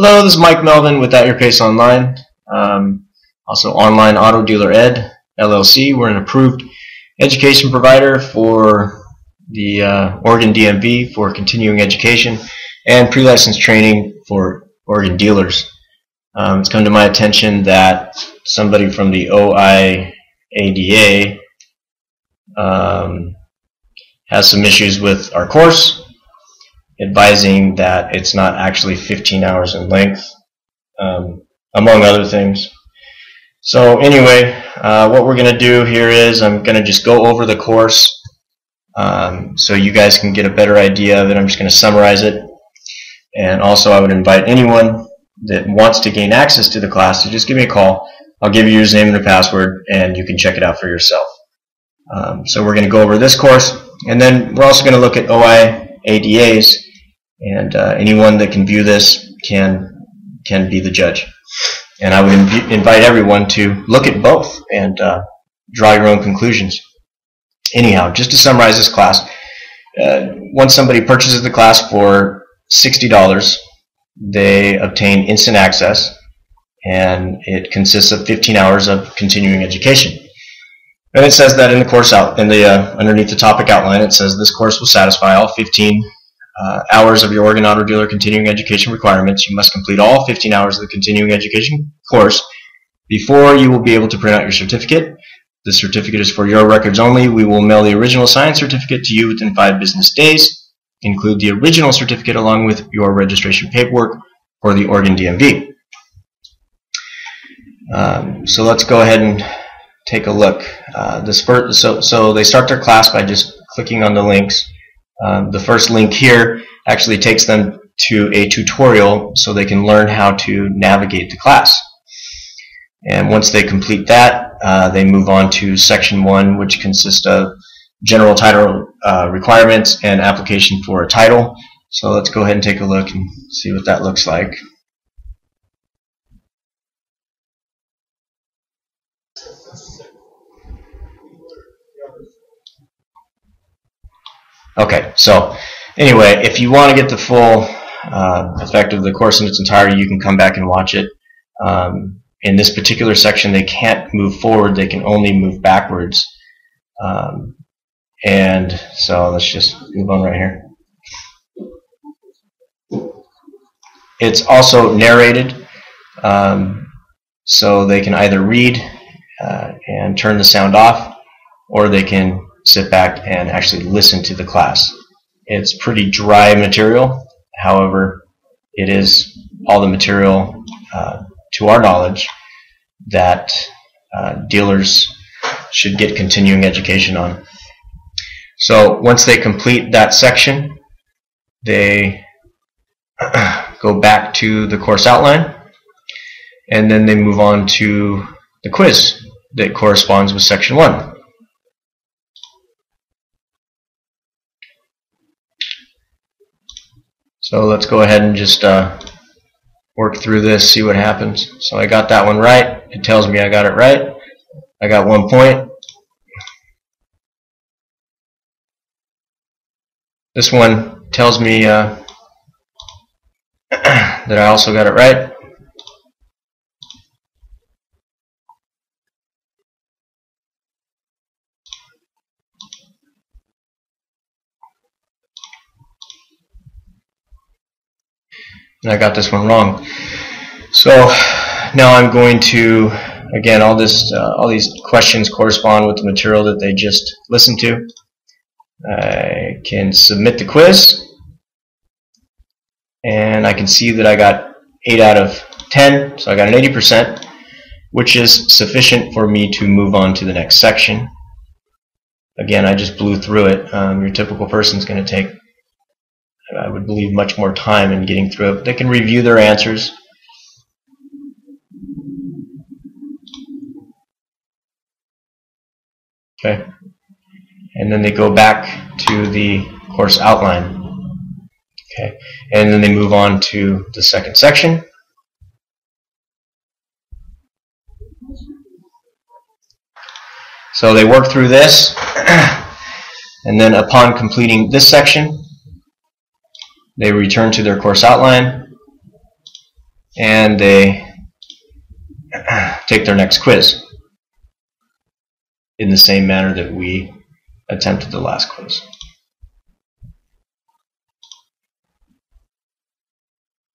Hello, this is Mike Melvin with At Your Pace Online. Also Online Auto Dealer Ed, LLC. We're an approved education provider for the Oregon DMV for continuing education and pre-licensed training for Oregon dealers. It's come to my attention that somebody from the OIADA has some issues with our course, advising that it's not actually 15 hours in length, among other things. So anyway, what we're going to do here is I'm going to just go over the course so you guys can get a better idea of it. I'm just going to summarize it. And also I would invite anyone that wants to gain access to the class to just give me a call. I'll give you your username and a password and you can check it out for yourself. So we're going to go over this course, and then we're also going to look at OIADAs, and anyone that can view this can be the judge. And I would invite everyone to look at both and draw your own conclusions. Anyhow, just to summarize this class, once somebody purchases the class for $60, they obtain instant access, and it consists of 15 hours of continuing education. And it says that in the course underneath the topic outline, it says this course will satisfy all 15 hours of your Oregon Auto Dealer continuing education requirements. You must complete all 15 hours of the continuing education course before you will be able to print out your certificate. The certificate is for your records only. We will mail the original signed certificate to you within 5 business days. Include the original certificate along with your registration paperwork for the Oregon DMV. So let's go ahead and take a look. So they start their class by just clicking on the links. The first link here actually takes them to a tutorial so they can learn how to navigate the class. And once they complete that, they move on to section 1, which consists of general title requirements and application for a title. So let's go ahead and take a look and see what that looks like. Okay, so anyway, if you want to get the full effect of the course in its entirety, you can come back and watch it. In this particular section, they can't move forward, they can only move backwards. And so let's just move on right here. It's also narrated, so they can either read and turn the sound off, or they can sit back and actually listen to the class. It's pretty dry material. However, it is all the material, to our knowledge, that dealers should get continuing education on. So once they complete that section, they go back to the course outline, and then they move on to the quiz that corresponds with section 1. So let's go ahead and just work through this, see what happens. So I got that one right. It tells me I got it right. I got 1 point. This one tells me that I also got it right. And I got this one wrong. So now I'm going to, again, all these questions correspond with the material that they just listened to. I can submit the quiz, and I can see that I got 8 out of 10, so I got an 80%, which is sufficient for me to move on to the next section. Again, I just blew through it. Your typical person is going to take, I would believe, much more time in getting through it. They can review their answers. Okay. And then they go back to the course outline. Okay. And then they move on to the second section. So they work through this, and then upon completing this section, they return to their course outline, and they take their next quiz in the same manner that we attempted the last quiz.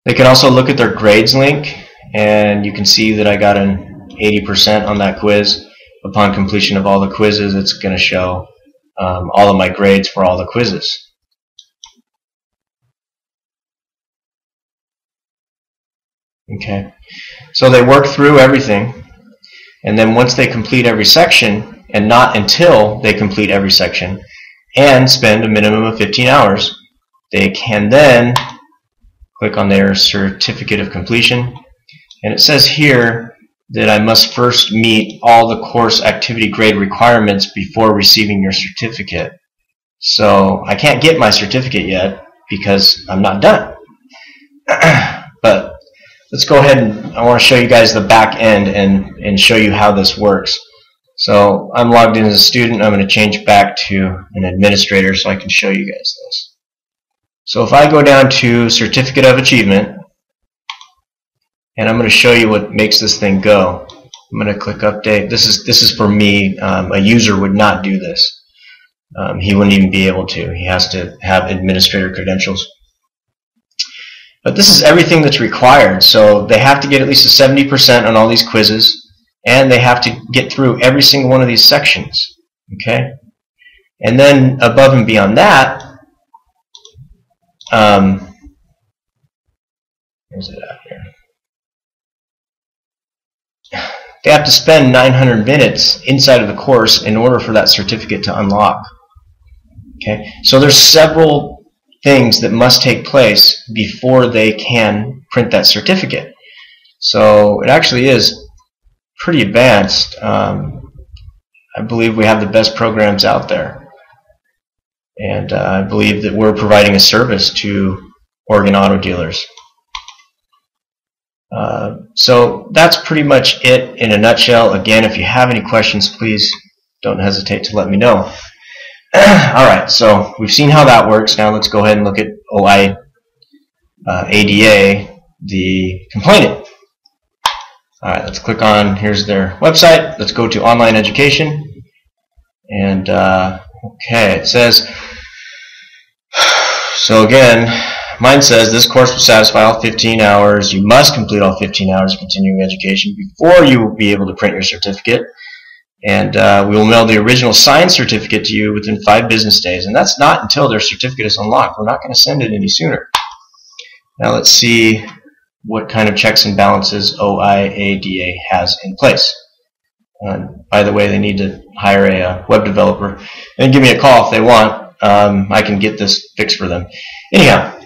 They can also look at their grades link, and you can see that I got an 80% on that quiz. Upon completion of all the quizzes, it's going to show all of my grades for all the quizzes. Okay, so they work through everything, and then once they complete every section, and not until they complete every section, and spend a minimum of 15 hours, they can then click on their certificate of completion, and it says here that I must first meet all the course activity grade requirements before receiving your certificate. So I can't get my certificate yet because I'm not done. But let's go ahead and I want to show you guys the back end and show you how this works. So I'm logged in as a student. I'm going to change back to an administrator so I can show you guys this. So if I go down to Certificate of Achievement, and I'm going to show you what makes this thing go. I'm going to click Update. This is for me. A user would not do this. He wouldn't even be able to. He has to have administrator credentials. But this is everything that's required. So they have to get at least a 70% on all these quizzes, and they have to get through every single one of these sections. Okay? And then above and beyond that, where's it at here? They have to spend 900 minutes inside of the course in order for that certificate to unlock. Okay, so there's several things that must take place before they can print that certificate. So it actually is pretty advanced. I believe we have the best programs out there, and I believe that we're providing a service to Oregon auto dealers. So that's pretty much it in a nutshell. Again, if you have any questions, please don't hesitate to let me know. Alright, so we've seen how that works. Now let's go ahead and look at OIADA, the complainant. Alright, let's click on, here's their website. Let's go to online education. And, okay, it says, so again, mine says this course will satisfy all 15 hours. You must complete all 15 hours of continuing education before you will be able to print your certificate. And we will mail the original signed certificate to you within 5 business days. And that's not until their certificate is unlocked. We're not going to send it any sooner. Now let's see what kind of checks and balances OIADA has in place. By the way, they need to hire a web developer and give me a call if they want. I can get this fixed for them. Anyhow,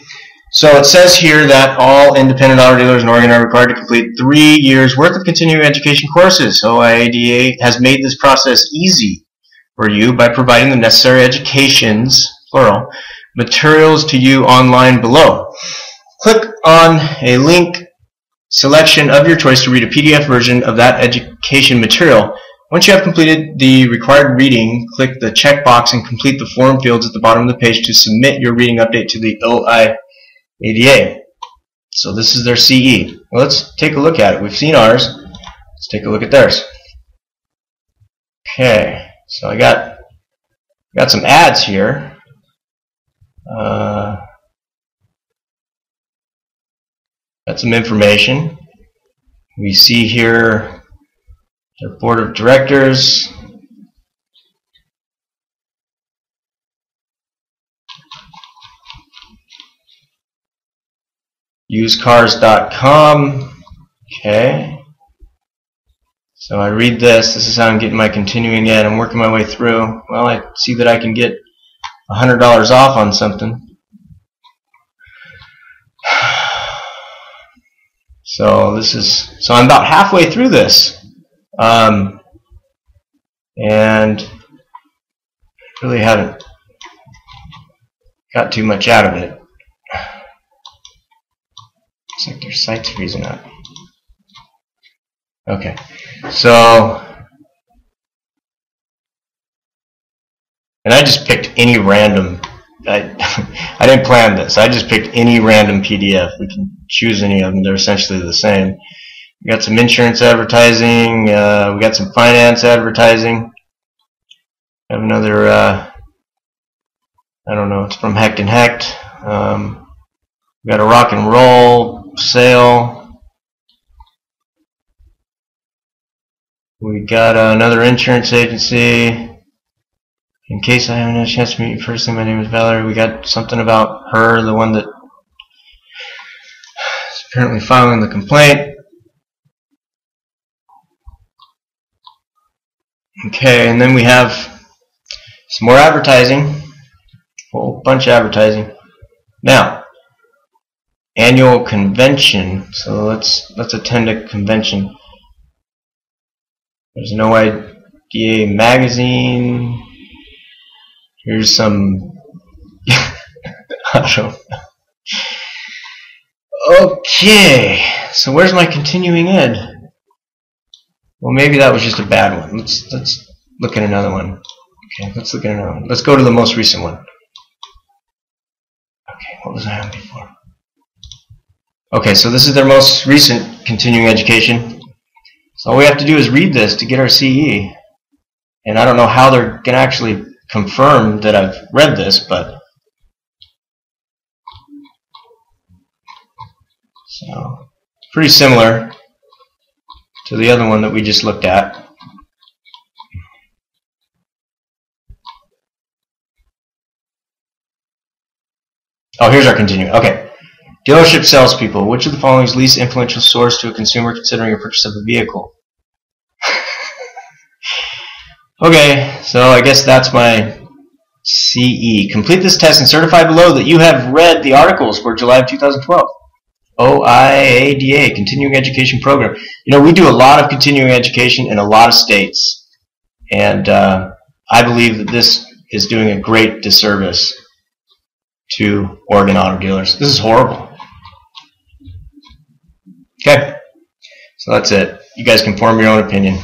so it says here that all independent auto dealers in Oregon are required to complete 3 years worth of continuing education courses. OIADA has made this process easy for you by providing the necessary educations, plural, materials to you online below. Click on a link selection of your choice to read a PDF version of that education material. Once you have completed the required reading, click the checkbox and complete the form fields at the bottom of the page to submit your reading update to the OIADA. So this is their CE. Well, let's take a look at it. We've seen ours. Let's take a look at theirs. Okay, so I got some ads here. Got some information. We see here their board of directors. Usecars.com. Okay. So I read this. This is how I'm getting my continuing ed. I'm working my way through. Well, I see that I can get $100 off on something. So I'm about halfway through this, and really haven't got too much out of it. Looks like their site's freezing up. Okay, so, and I just picked any random I didn't plan this. I just picked any random PDF. We can choose any of them. They're essentially the same. We got some insurance advertising. We got some finance advertising. We have another, I don't know, it's from Hecht and Hecht. We got a rock and roll sale. We got another insurance agency. In case I haven't had a chance to meet you personally, my name is Valerie. We got something about her, the one that is apparently filing the complaint. Okay, and then we have some more advertising, a whole bunch of advertising. Now, annual convention. So let's attend a convention. There's an OIADA magazine. Here's some. I don't know. Okay, so where's my continuing ed? Well, maybe that was just a bad one. Let's look at another one. Okay, let's look at another one. Let's go to the most recent one. Okay, what was I on before? Okay, so this is their most recent continuing education. So all we have to do is read this to get our CE. And I don't know how they're going to actually confirm that I've read this, but so pretty similar to the other one that we just looked at. Oh, here's our continuing. Okay. Dealership salespeople. Which of the following is least influential source to a consumer considering a purchase of a vehicle? Okay, so I guess that's my CE. Complete this test and certify below that you have read the articles for July of 2012. OIADA, Continuing Education Program. You know, we do a lot of continuing education in a lot of states, and I believe that this is doing a great disservice to Oregon auto dealers. This is horrible. Okay, so that's it. You guys can form your own opinion.